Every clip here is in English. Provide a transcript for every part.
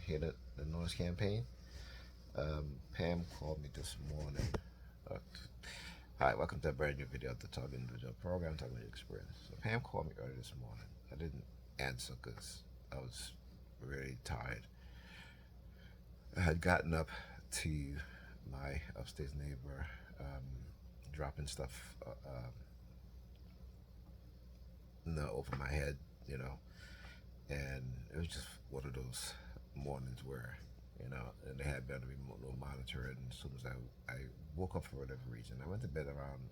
hear the noise campaign. Pam called me this morning. Uh, Hi, welcome to a brand new video of the Talking Individual program, Talking Your Experience. So Pam called me earlier this morning. I didn't answer because I was really tired. I had gotten up to my upstairs neighbor, dropping stuff, over my head, you know, and it was just one of those mornings where, and they had better remote no monitor, and as soon as I woke up for whatever reason, I went to bed around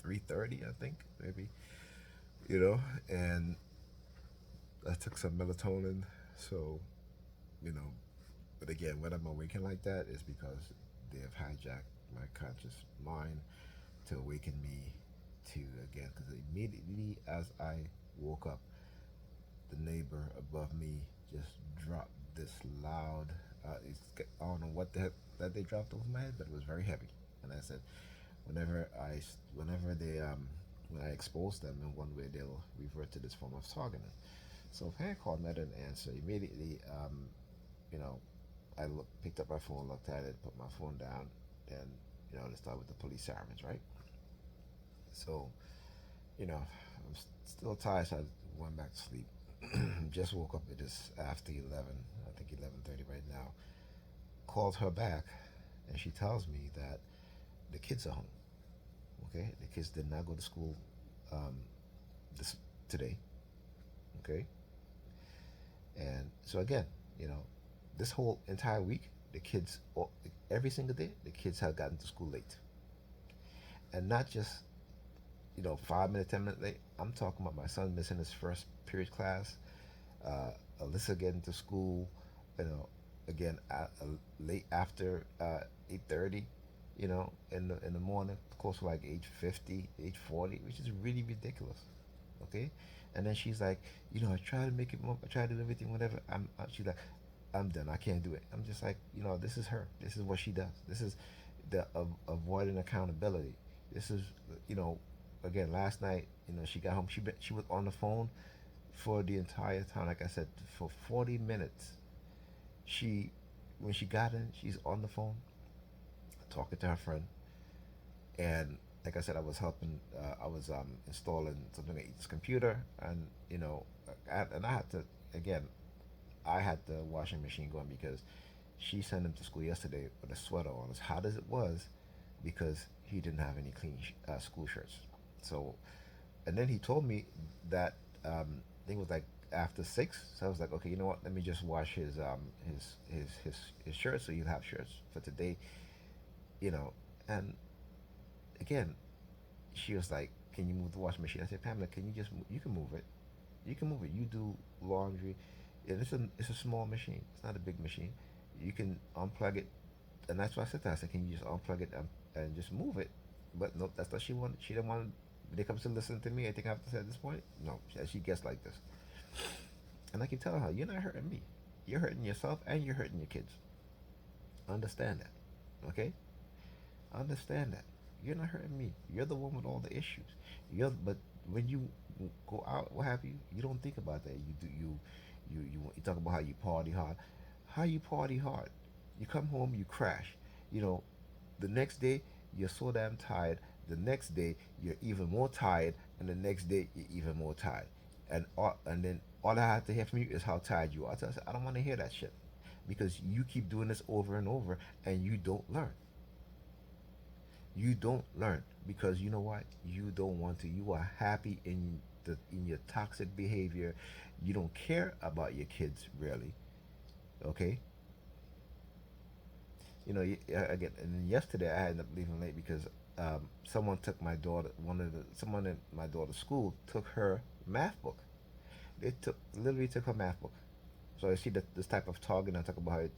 3:30, I think, maybe, and I took some melatonin, so, you know, but again, when I'm awakened like that is because they have hijacked my conscious mind to awaken me to, again, because immediately as I woke up, the neighbor above me just dropped this loud, I don't know what the heck that they dropped over my head, but it was very heavy. And I said, whenever they, when I expose them in one way, they'll revert to this form of targeting. So Pam called me, I didn't answer. Immediately, you know, picked up my phone, looked at it, put my phone down, and, let's start with the police sirens, right? So, I'm still tired, so I went back to sleep. Just woke up. It is after 11, I think 11:30 right now. Called her back, and she tells me that the kids are home. Okay, the kids did not go to school um, this today. Okay, and so again, you know, this whole entire week, the kids, every single day, the kids have gotten to school late, and not just 5 minutes, 10 minutes late. I'm talking about my son missing his first period class, Alyssa getting to school, you know, again late after 8:30, in the morning, close to like 8:50, 8:40, which is really ridiculous. Okay, and then she's like, I try to make it more, I try to do everything, whatever. She's like, I'm done. I can't do it. I'm just like, this is her. This is what she does. This is the avoiding accountability. This is, you know, again, last night, she got home. She was on the phone for the entire time. Like I said, for 40 minutes. She, when she got in, she's on the phone talking to her friend, and like I said, I was helping. I was installing something at each computer, and I had to, again, I had the washing machine going because she sent him to school yesterday with a sweater on, as hot as it was, because he didn't have any clean school shirts. So, and then he told me that I think it was like after 6. So I was like, okay, you know what? Let me just wash his shirts, so he'll have shirts for today, you know. And again, she was like, "Can you move the washing machine?" I said, "Pamela, can you just you can move it? You can move it. You do laundry. And it's a small machine. It's not a big machine. You can unplug it." And that's why I said to her, I said, "Can you just unplug it and just move it?" But no, that's what she wanted. She didn't want. When it comes to listen to me, I think I have to say at this point, no, she gets like this. And I keep telling her, "You're not hurting me. You're hurting yourself and you're hurting your kids. Understand that, okay? Understand that. You're not hurting me. You're the one with all the issues. But when you go out, what have you, you don't think about that. You do you talk about how you party hard. How you party hard? You come home, you crash. You know, the next day you're so damn tired. The next day you're even more tired, and the next day you're even more tired. And then all I have to hear from you is how tired you are. So I said, I don't want to hear that shit, because you keep doing this over and over, and you don't learn. You don't learn because you know what? You don't want to. You are happy in your toxic behavior. You don't care about your kids really. Okay. Again, and then yesterday I ended up leaving late because someone took my daughter. Someone in my daughter's school took her math book. They literally took her math book. So I see that this type of targeting. I talk about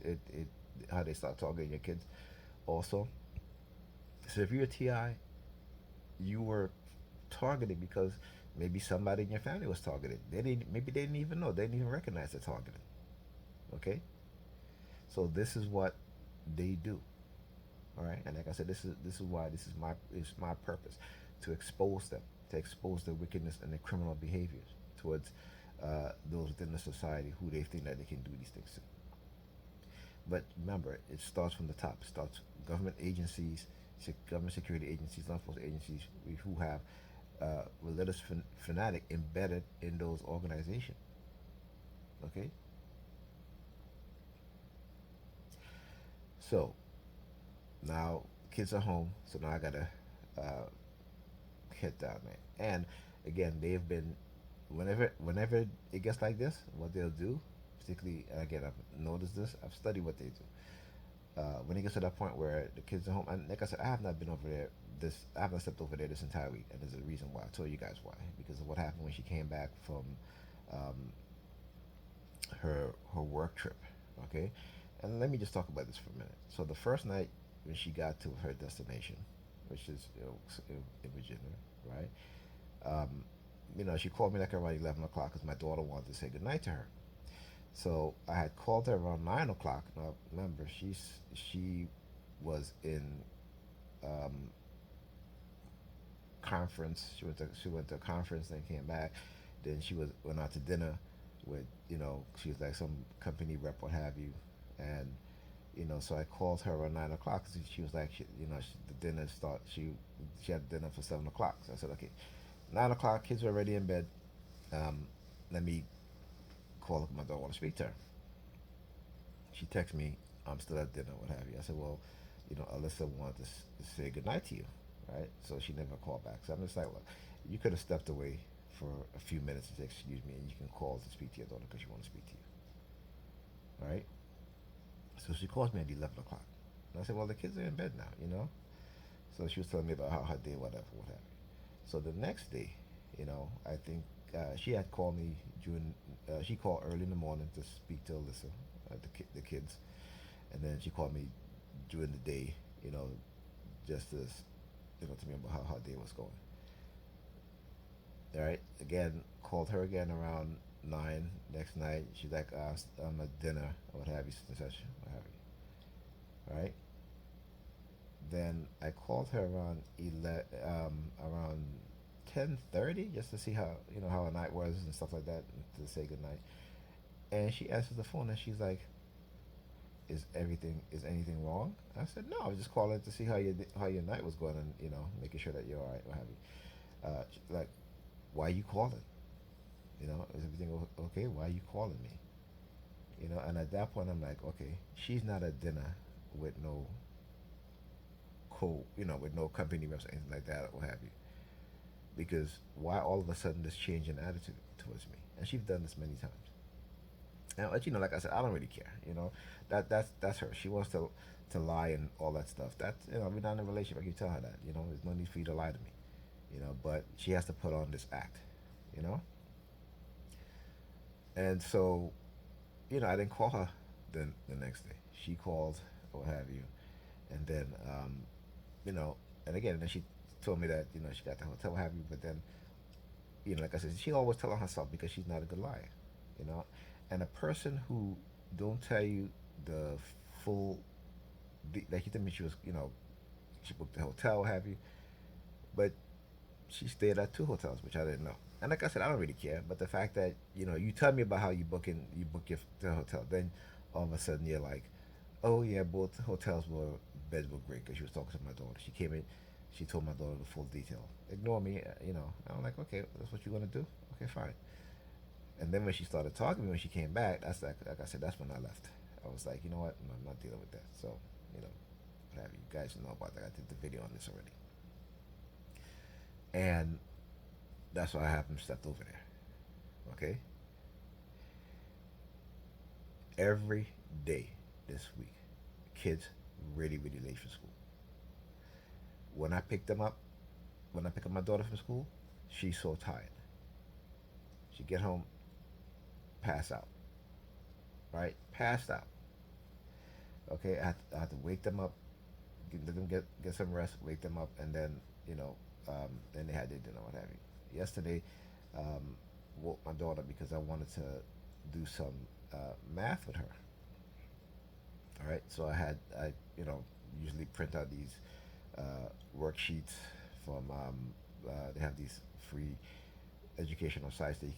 how they start targeting your kids also. So if you're a TI, you were targeted because maybe somebody in your family was targeted. Maybe they didn't even know. They didn't even recognize the targeting. Okay, so this is what they do. All right, and like I said, this is why this is my purpose, to expose them, to expose the wickedness and the criminal behaviors towards those within the society who they think that they can do these things to. But remember, it starts from the top. It starts government agencies, government security agencies, law enforcement agencies who have religious fanatic embedded in those organizations. Okay, so now kids are home, so now I gotta uh, head down there. And again, they've been whenever it gets like this, what they'll do, particularly and again I've noticed this, I've studied what they do. When it gets to that point where the kids are home, and like I said, I have not been over there. I have not stepped over there this entire week, and there's a reason why. I told you guys why, because of what happened when she came back from um, her work trip. Okay, and let me just talk about this for a minute. So the first night when she got to her destination, which is in Virginia, right? Um, she called me like around 11 o'clock because my daughter wanted to say goodnight to her. So I had called her around 9 o'clock. Now remember, she was in um, conference. She went to a conference, then came back. Then she went out to dinner with she was like some company rep, what have you, and so I called her around 9 o'clock. She was like, the dinner start. She had dinner for 7 o'clock. So I said, okay, 9 o'clock. Kids were already in bed. Let me call my daughter. I want to speak to her. She texts me, I'm still at dinner, what have you. I said, well, Alyssa wanted to say goodnight to you, right? So she never called back. So I'm just like, look, you could have stepped away for a few minutes to say, excuse me, and you can call to speak to your daughter because she wants to speak to you, right? So she calls me at 11 o'clock. And I said, well, the kids are in bed now. So she was telling me about how her day, whatever, what have you. So the next day, I think she had called me she called early in the morning to speak to Alyssa, the kids, and then she called me during the day, just to me about how her day was going. All right, again, called her again around 9 next night. She's like, I'm at dinner, or what have you, such and such, what have you. All right. Then I called her around 10:30 just to see how her night was and stuff like that, and to say goodnight. And she answers the phone and she's like, is anything wrong? I said, no, I was just calling to see how your night was going, and making sure that you're all right, what have you. She's like, why are you calling? Is everything okay? Why are you calling me? And at that point I'm like, okay, she's not at dinner with no with no company reps or anything like that, or what have you. Because why all of a sudden this change in attitude towards me? And she's done this many times. And but like I said, I don't really care. That's her. She wants to lie and all that stuff. That's we're not in a relationship. I can tell her that. There's no need for you to lie to me. But she has to put on this act. You know. And so, I didn't call her the next day. She called or what have you, and then and again, then she told me that she got the hotel, what have you. But then like I said, she always tell on herself because she's not a good liar. You know, and a person who don't tell you the full, like you told me she was, she booked the hotel, what have you, but she stayed at two hotels, which I didn't know. And like I said, I don't really care. But the fact that you tell me about how you book the hotel, then all of a sudden you're like, oh yeah, both hotels beds were great because she was talking to my daughter. She came in, she told my daughter the full detail. Ignore me, I'm like, okay, that's what you want to do. Okay, fine. And then when she started talking to me when she came back, that's like I said, that's when I left. I was like, you know what? No, I'm not dealing with that. So, you know, what have you. You guys know about that. I did the video on this already. And that's why I haven't stepped over there. Okay? Every day this week, kids really, really late for school. When I picked them up, when I pick up my daughter from school, she's so tired. She get home, pass out. Right? Passed out. Okay? I had to wake them up, let them get some rest, wake them up, and then, then they had their dinner, what have you. Yesterday, woke my daughter because I wanted to do some math with her. All right, so I usually print out these worksheets from they have these free educational sites that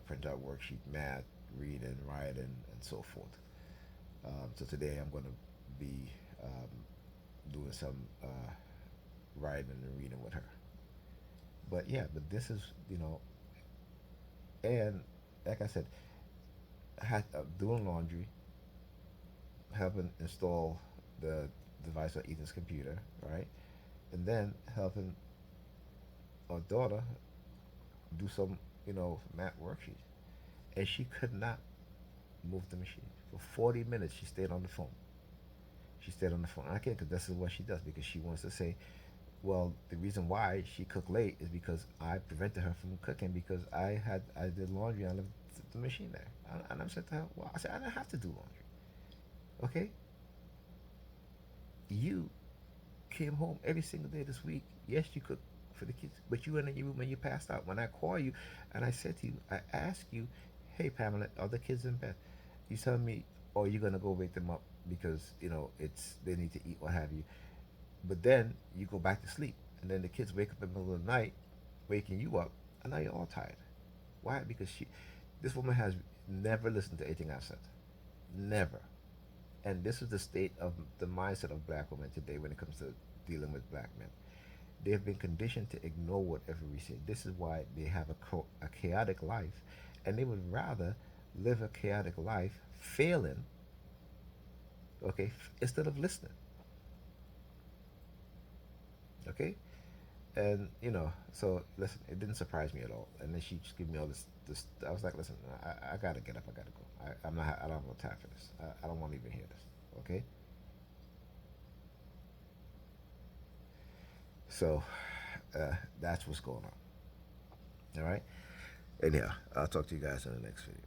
print out worksheet, math, reading, writing, and so forth. So today I'm going to be doing some writing and reading with her. But yeah, but this is, and like I said, doing laundry, helping install the device on Ethan's computer, right? And then helping our daughter do some, math worksheets. And she could not move the machine. For 40 minutes, she stayed on the phone. She stayed on the phone. I can't, because this is what she does, because she wants to say, well, the reason why she cooked late is because I prevented her from cooking because I did laundry on the machine there. And I said to her, well, I said, I don't have to do laundry. Okay? You came home every single day this week. Yes, you cooked for the kids, but you went in your room and you passed out. When I call you and I said to you, I asked you, hey, Pamela, are the kids in bed? You tell me, oh, you're going to go wake them up because, it's they need to eat, what have you. But then you go back to sleep. And then the kids wake up in the middle of the night, waking you up, and now you're all tired. Why? Because this woman has never listened to anything I've said. Never. And this is the state of the mindset of black women today when it comes to dealing with black men. They have been conditioned to ignore whatever we say. This is why they have a chaotic life, and they would rather live a chaotic life failing, okay, instead of listening, okay? And so listen, it didn't surprise me at all. And then she just gave me all this. I was like, listen, I gotta get up. I gotta go. I'm not. I don't have no time for this. I don't want to even hear this. Okay. So that's what's going on. All right. Anyhow, I'll talk to you guys in the next video.